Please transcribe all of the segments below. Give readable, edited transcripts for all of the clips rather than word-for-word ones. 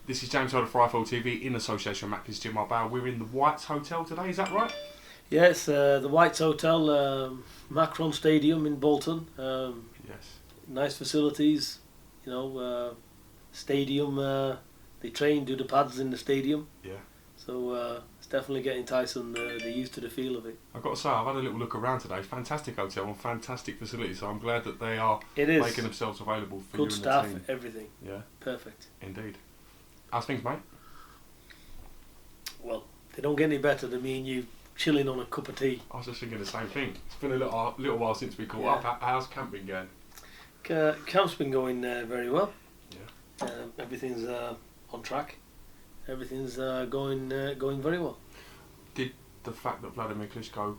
This is James Holder for iFL TV in association with Mackley's Gym Mobile. We're in the Whites Hotel today, is that right? Yes, the Whites Hotel, Macron Stadium in Bolton. Yes. Nice facilities, stadium. They train, do the pads in the stadium. Yeah. So it's definitely getting Tyson the used to the feel of it. I've got to say, I've had a little look around today. Fantastic hotel and fantastic facilities. So I'm glad that they are making themselves available for good you and staff, the team. everything. Yeah. Perfect. Indeed. How's things, mate? Well, they don't get any better than me and you chilling on a cup of tea. I was just thinking the same thing. It's been a little while since we caught up. How's camp been going? Camp's been going very well. Yeah. Everything's on track. Everything's going very well. Did the fact that WLADIMIR KLITSCHKO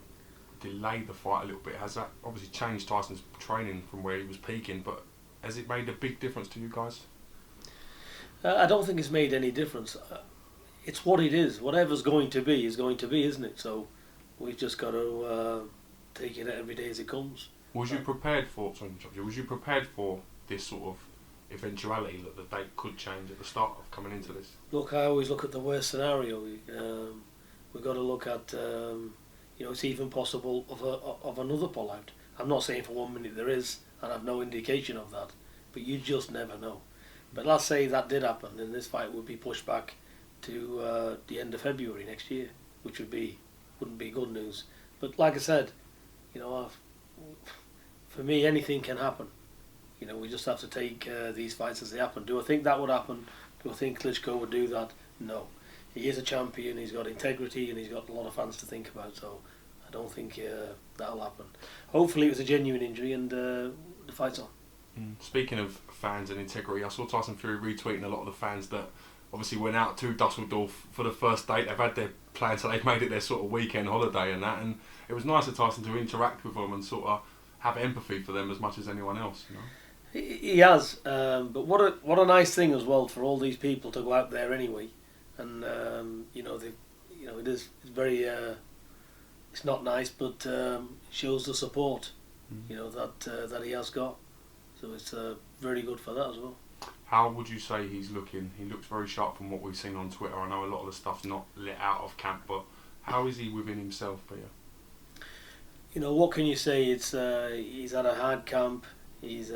delayed the fight a little bit, has that obviously changed Tyson's training from where he was peaking, but has it made a big difference to you guys? I don't think it's made any difference. It's what it is. Whatever's going to be is going to be, isn't it? So we've just got to take it every day as it comes. Was you prepared for? Sorry, was you prepared for this sort of eventuality that the date could change at the start of coming into this? Look, I always look at the worst scenario. We've got to look at it's even possible of another pullout. I'm not saying for 1 minute there is, and I've no indication of that, but you just never know. But let's say that did happen, then this fight would be pushed back to the end of February next year, which wouldn't be good news. But like I said, for me anything can happen. We just have to take these fights as they happen. Do I think that would happen? Do I think Klitschko would do that? No. He is a champion, he's got integrity, and he's got a lot of fans to think about, so I don't think that'll happen. Hopefully it was a genuine injury and the fight's on. Speaking of fans and integrity, I saw Tyson Fury retweeting a lot of the fans that obviously went out to Dusseldorf for the first date. They've had their plans, so they've made it their sort of weekend holiday and that, and it was nice of Tyson to interact with them and sort of have empathy for them as much as anyone else. He has, but what a nice thing as well for all these people to go out there anyway, and it's very it's not nice, but it shows the support that he has got, so it's very good for that as well. How would you say he's looking? He looks very sharp from what we've seen on Twitter. I know a lot of the stuff's not let out of camp, but how is he within himself, Peter? What can you say? It's he's had a hard camp. He's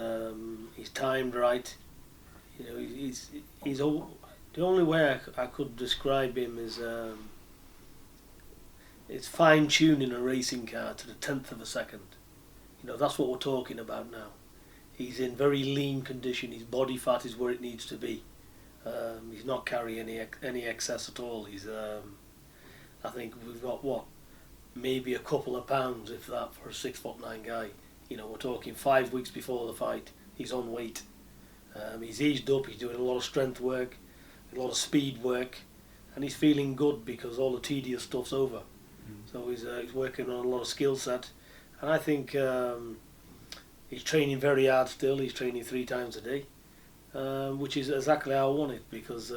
timed right. The only way I could describe him is it's fine tuning a racing car to the 10th of a second. That's what we're talking about now. He's in very lean condition. His body fat is where it needs to be. He's not carrying any excess at all. I think we've got maybe a couple of pounds, if that, for a 6'9" guy. We're talking 5 weeks before the fight. He's on weight. He's eased up. He's doing a lot of strength work, a lot of speed work, and he's feeling good because all the tedious stuff's over. So he's working on a lot of skill set, and I think he's training very hard still. He's training 3 times a day, which is exactly how I want it, because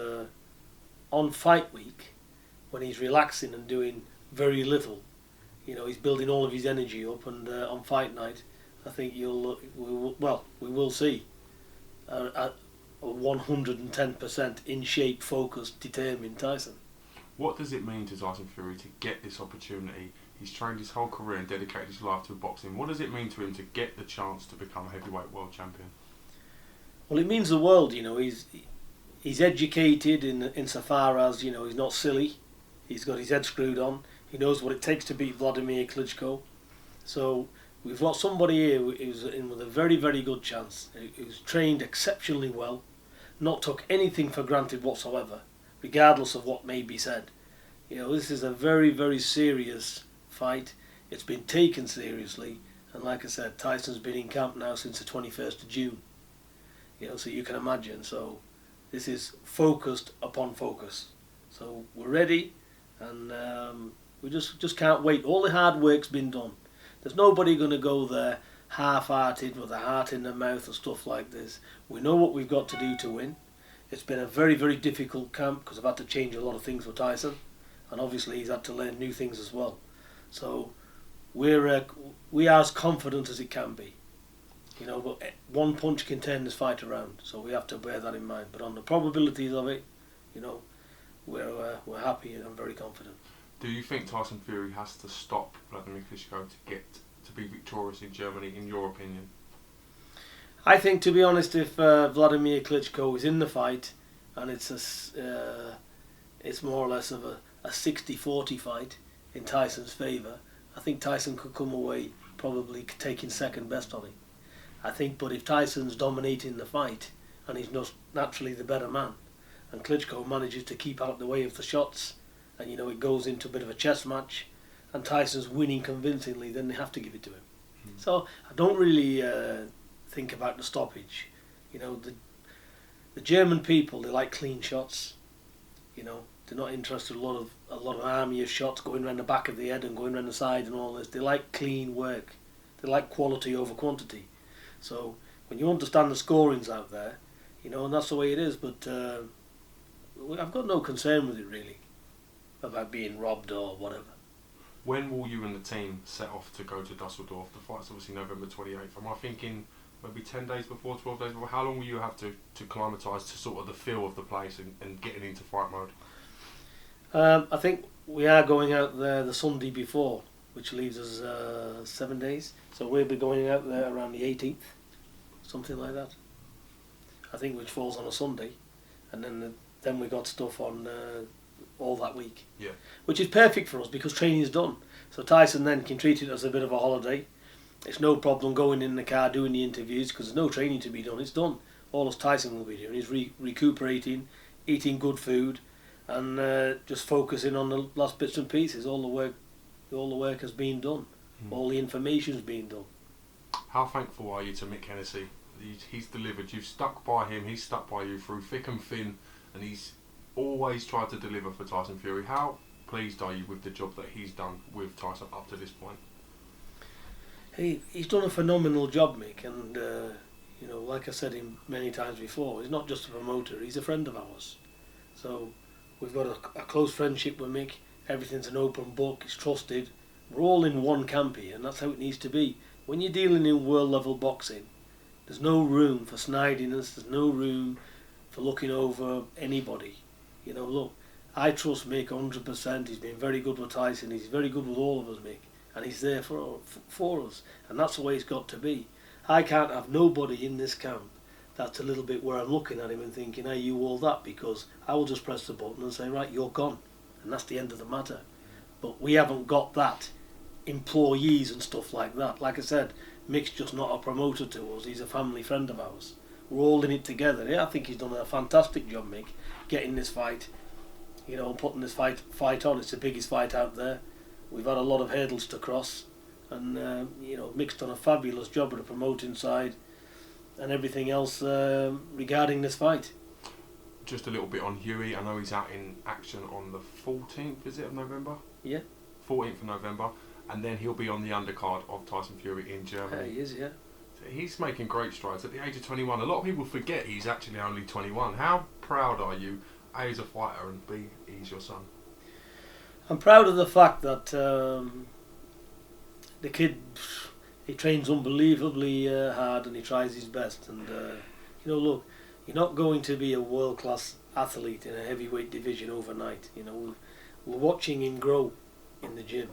on fight week, when he's relaxing and doing very little, he's building all of his energy up, and on fight night, I think we will see a 110% in shape, focused, determined Tyson. What does it mean to Tyson Fury to get this opportunity? He's trained his whole career and dedicated his life to boxing. What does it mean to him to get the chance to become a heavyweight world champion? Well, it means the world. He's educated insofar as he's not silly. He's got his head screwed on. He knows what it takes to beat WLADIMIR KLITSCHKO. So we've got somebody here who's in with a very, very good chance, who's trained exceptionally well, not took anything for granted whatsoever, regardless of what may be said. This is a very, very serious fight. It's been taken seriously, and like I said, Tyson's been in camp now since the 21st of June. So you can imagine. So this is focused upon focus. So we're ready, and we just can't wait. All the hard work's been done. There's nobody going to go there half-hearted with a heart in their mouth and stuff like this. We know what we've got to do to win. It's been a very, very difficult camp because I've had to change a lot of things for Tyson, and obviously he's had to learn new things as well. So we are as confident as it can be. But one punch can turn this fight around, so we have to bear that in mind. But on the probabilities of it, you know, we're happy and I'm very confident. Do you think Tyson Fury has to stop Vladimir Klitschko to be victorious in Germany, in your opinion? I think, to be honest, if Vladimir Klitschko is in the fight and it's more or less of a 60-40 fight in Tyson's favour, I think Tyson could come away probably taking second best on him. I think, but if Tyson's dominating the fight and he's not naturally the better man, and Klitschko manages to keep out the way of the shots, and you know it goes into a bit of a chess match, and Tyson's winning convincingly, then they have to give it to him. So I don't really think about the stoppage. You know, the German people, they like clean shots. You know, they're not interested in a lot of army of shots going around the back of the head and going around the side and all this. They like clean work. They like quality over quantity. So when you understand the scorings out there, you know, and that's the way it is. But I've got no concern with it really, about being robbed or whatever. When will you and the team set off to go to Dusseldorf? The fight's obviously November 28th. Am I thinking maybe 10 days before, 12 days before? How long will you have to acclimatise to sort of the feel of the place and getting into fight mode? I think we are going out there the Sunday before, which leaves us 7 days. So we'll be going out there around the 18th, something like that. I think, which falls on a Sunday, and then we got stuff on all that week. Yeah. Which is perfect for us because training is done. So Tyson then can treat it as a bit of a holiday. It's no problem going in the car doing the interviews because there's no training to be done. It's done. All as Tyson will be doing is recuperating, eating good food, and just focusing on the last bits and pieces. All the work has been done. All the information's been done. How thankful are you to Mick Hennessy? He's delivered. You've stuck by him. He's stuck by you through thick and thin, and he's always tried to deliver for Tyson Fury. How pleased are you with the job that he's done with Tyson up to this point? He's done a phenomenal job, Mick, and you know, like I said many times before, he's not just a promoter, he's a friend of ours. So we've got a close friendship with Mick. Everything's an open book, he's trusted. We're all in one camp here, and that's how it needs to be. When you're dealing in world level boxing, there's no room for snidiness, there's no room for looking over anybody. You know, look, I trust Mick 100%. He's been very good with Tyson. He's very good with all of us, Mick, and he's there for us, and that's the way it's got to be. I can't have nobody in this camp that's a little bit where I'm looking at him and thinking, "Hey, you all that," because I will just press the button and say, "Right, you're gone," and that's the end of the matter. But we haven't got that, employees and stuff like that. Like I said, Mick's just not a promoter to us. He's a family friend of ours. We're all in it together. Yeah, I think he's done a fantastic job, Mick, getting this fight, you know, putting this fight on. It's the biggest fight out there. We've had a lot of hurdles to cross, and you know, Mick's done a fabulous job at the promoting side and everything else regarding this fight. Just a little bit on Huey. I know he's out in action on the 14th, is it, of November? Yeah. 14th of November, and then he'll be on the undercard of Tyson Fury in Germany. He is, yeah. He's making great strides at the age of 21. A lot of people forget he's actually only 21. How proud are you, A, as a fighter, and B, he's your son? I'm proud of the fact that the kid, he trains unbelievably hard and he tries his best. And you know, look, you're not going to be a world-class athlete in a heavyweight division overnight. You know, we're watching him grow in the gym,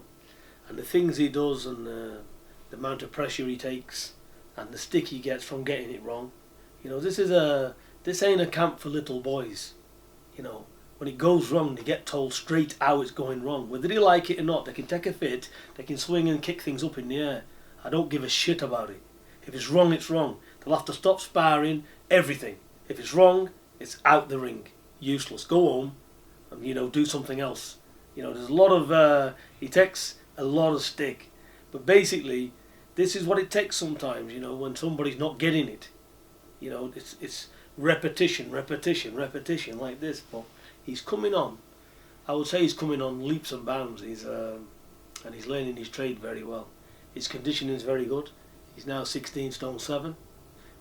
and the things he does, and the amount of pressure he takes, and the stick he gets from getting it wrong. You know, this ain't a camp for little boys. You know, when it goes wrong, they get told straight how it's going wrong. Whether they like it or not, they can take a fit, they can swing and kick things up in the air. I don't give a shit about it. If it's wrong, it's wrong. They'll have to stop sparring, everything. If it's wrong, it's out the ring. Useless. Go home and, you know, do something else. You know, there's a lot of, he takes a lot of stick. But basically, this is what it takes sometimes, you know, when somebody's not getting it. You know, it's repetition like this. But he's coming on. I would say he's coming on leaps and bounds. And he's learning his trade very well. His conditioning is very good. He's now 16 stone 7,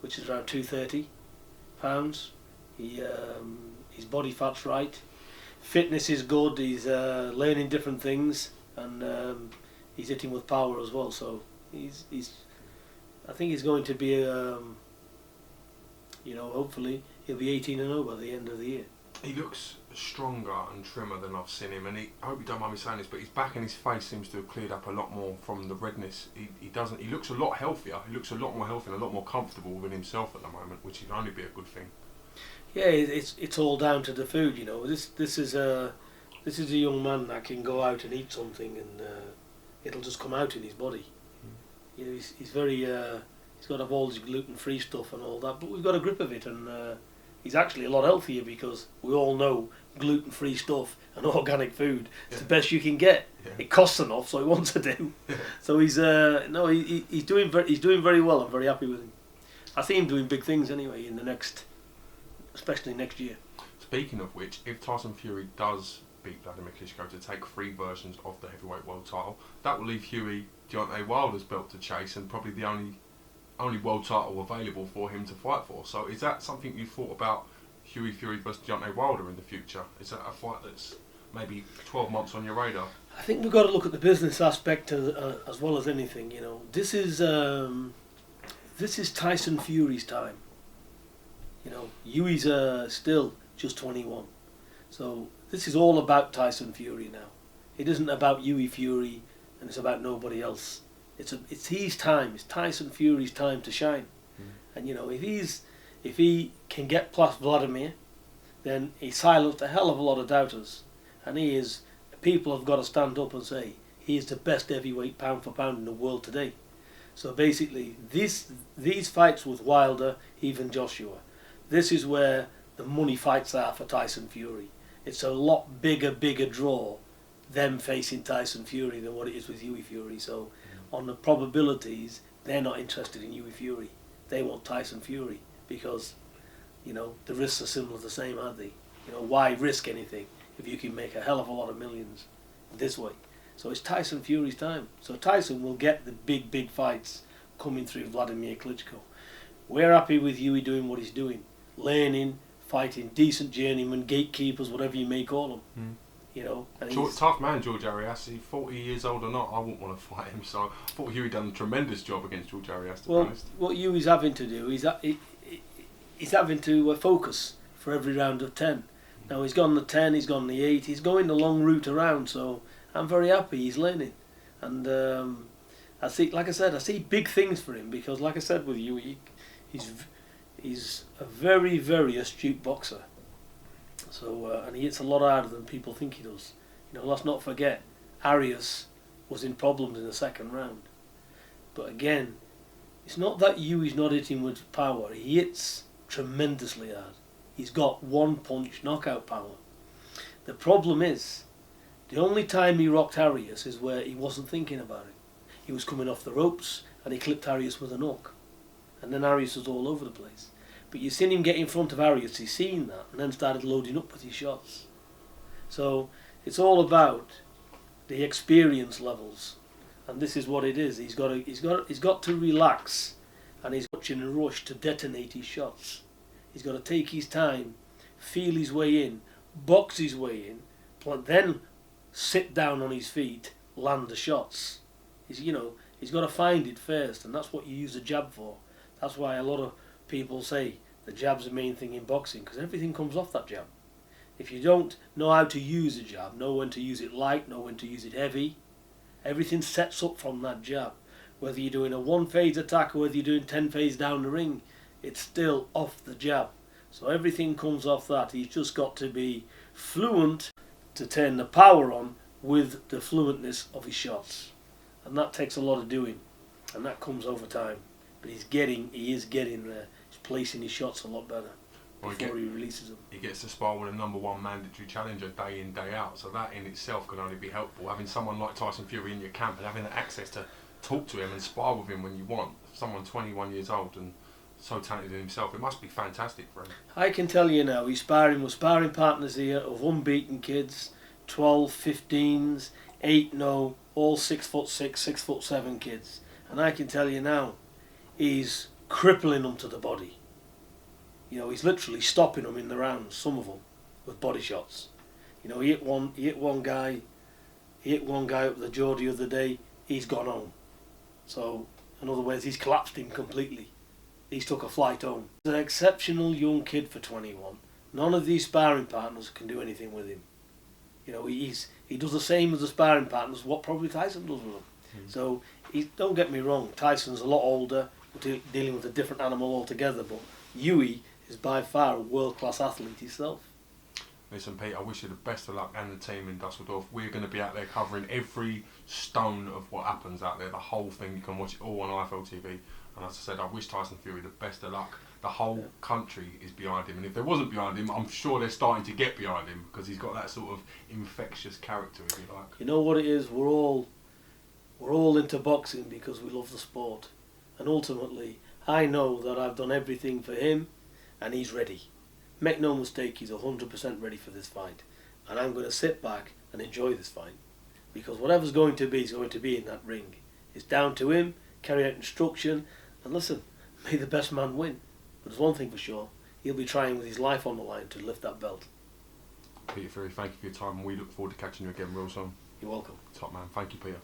which is around 230 pounds. His body fat's right. Fitness is good. He's learning different things, and he's hitting with power as well. So I think he's going to be, you know, hopefully he'll be 18-0 by the end of the year. He looks stronger and trimmer than I've seen him, and I hope you don't mind me saying this, but his back and his face seems to have cleared up a lot more from the redness. He looks a lot healthier. He looks a lot more healthy and a lot more comfortable within himself at the moment, which can only be a good thing. Yeah, it's all down to the food, you know. This is a young man that can go out and eat something, and it'll just come out in his body. You know, he's very he's got to have all his gluten-free stuff and all that, but we've got a grip of it, and he's actually a lot healthier because we all know gluten-free stuff and organic food is the best you can get. Yeah. It costs enough, so he wants to do. Yeah. So he's he's doing very well. I'm very happy with him. I see him doing big things anyway in the next, especially next year. Speaking of which, if Tyson Fury does beat Vladimir Klitschko to take 3 versions of the heavyweight world title, that will leave Hughie Deontay Wilder's belt to chase, and probably the only world title available for him to fight for. So is that something you thought about, Hughie Fury versus Deontay Wilder in the future? Is that a fight that's maybe 12 months on your radar? I think we've got to look at the business aspect as well as anything. You know, this is Tyson Fury's time. You know, Hughie's still just 21, so this is all about Tyson Fury now. It isn't about Hughie Fury, and it's about nobody else. It's his time. It's Tyson Fury's time to shine. And you know, if he can get past Vladimir, then he silenced a hell of a lot of doubters, and people have got to stand up and say he is the best heavyweight pound for pound in the world today. So basically, these fights with Wilder, even Joshua, this is where the money fights are for Tyson Fury. It's a lot bigger draw, them facing Tyson Fury, than what it is with Hughie Fury. So on the probabilities, they're not interested in Hughie Fury. They want Tyson Fury because, you know, the risks are similar to the same, aren't they? You know, why risk anything if you can make a hell of a lot of millions this way? So it's Tyson Fury's time. So Tyson will get the big fights coming through Vladimir Klitschko. We're happy with Hughie doing what he's doing, learning, fighting decent journeymen, gatekeepers, whatever you may call them. You know, and tough man, George Arias. He's 40 years old or not, I wouldn't want to fight him. So I thought Hughie done a tremendous job against George Arias. To be honest, what Hughie's having to do is he's having to focus for every round of 10. Now he's gone the 10, he's gone the 8, he's going the long route around. So I'm very happy he's learning, and I see big things for him because, like I said with Hughie, he's a very astute boxer. So and he hits a lot harder than people think he does. You know, let's not forget, Arias was in problems in the second round. But again, it's not that Hughie's not hitting with power. He hits tremendously hard. He's got one punch knockout power. The problem is, the only time he rocked Arias is where he wasn't thinking about it. He was coming off the ropes and he clipped Arias with a knock. And then Arias was all over the place. But you've seen him get in front of Arias, he's seen that, and then started loading up with his shots. So it's all about the experience levels, and this is what it is. He's got to relax, and he's watching a rush to detonate his shots. He's got to take his time, feel his way in, box his way in, then sit down on his feet, land the shots. He's got to find it first, and that's what you use a jab for. That's why a lot of people say the jab's the main thing in boxing, because everything comes off that jab. If you don't know how to use a jab, know when to use it light, know when to use it heavy, everything sets up from that jab. Whether you're doing a 1-phase attack or whether you're doing 10 phase down the ring, it's still off the jab. So everything comes off that. He's just got to be fluent to turn the power on with the fluentness of his shots. And that takes a lot of doing, and that comes over time. But he is getting there. He's placing his shots a lot better before he releases them. He gets to spar with a #1 mandatory challenger day in, day out. So that in itself can only be helpful. Having someone like Tyson Fury in your camp and having the access to talk to him and spar with him when you want. Someone 21 years old and so talented in himself, it must be fantastic for him. I can tell you now, he's sparring with sparring partners here of unbeaten kids, 12, 15s, 8-0, all 6'6", 6'7" kids. And I can tell you now, he's crippling them to the body. You know, he's literally stopping them in the rounds, some of them, with body shots. You know, he hit one guy up the jaw the other day, he's gone home. So, in other words, he's collapsed him completely. He's took a flight home. He's an exceptional young kid for 21, None of these sparring partners can do anything with him. You know, he does the same as the sparring partners what probably Tyson does with him. So don't get me wrong, Tyson's a lot older, dealing with a different animal altogether, but Huey is by far a world-class athlete himself. Listen, Pete, I wish you the best of luck and the team in Dusseldorf. We're going to be out there covering every stone of what happens out there, the whole thing. You can watch it all on IFL TV. And as I said, I wish Tyson Fury the best of luck. The whole country is behind him, and if there wasn't behind him, I'm sure they're starting to get behind him because he's got that sort of infectious character, if you like. You know what it is? We're all into boxing because we love the sport, and ultimately, I know that I've done everything for him, and he's ready. Make no mistake, he's 100% ready for this fight, and I'm going to sit back and enjoy this fight because whatever's going to be is going to be in that ring. It's down to him, carry out instruction, and listen, may the best man win. But there's one thing for sure, he'll be trying with his life on the line to lift that belt. Peter Fury, thank you for your time, and we look forward to catching you again real soon. You're welcome. Top man, thank you, Peter.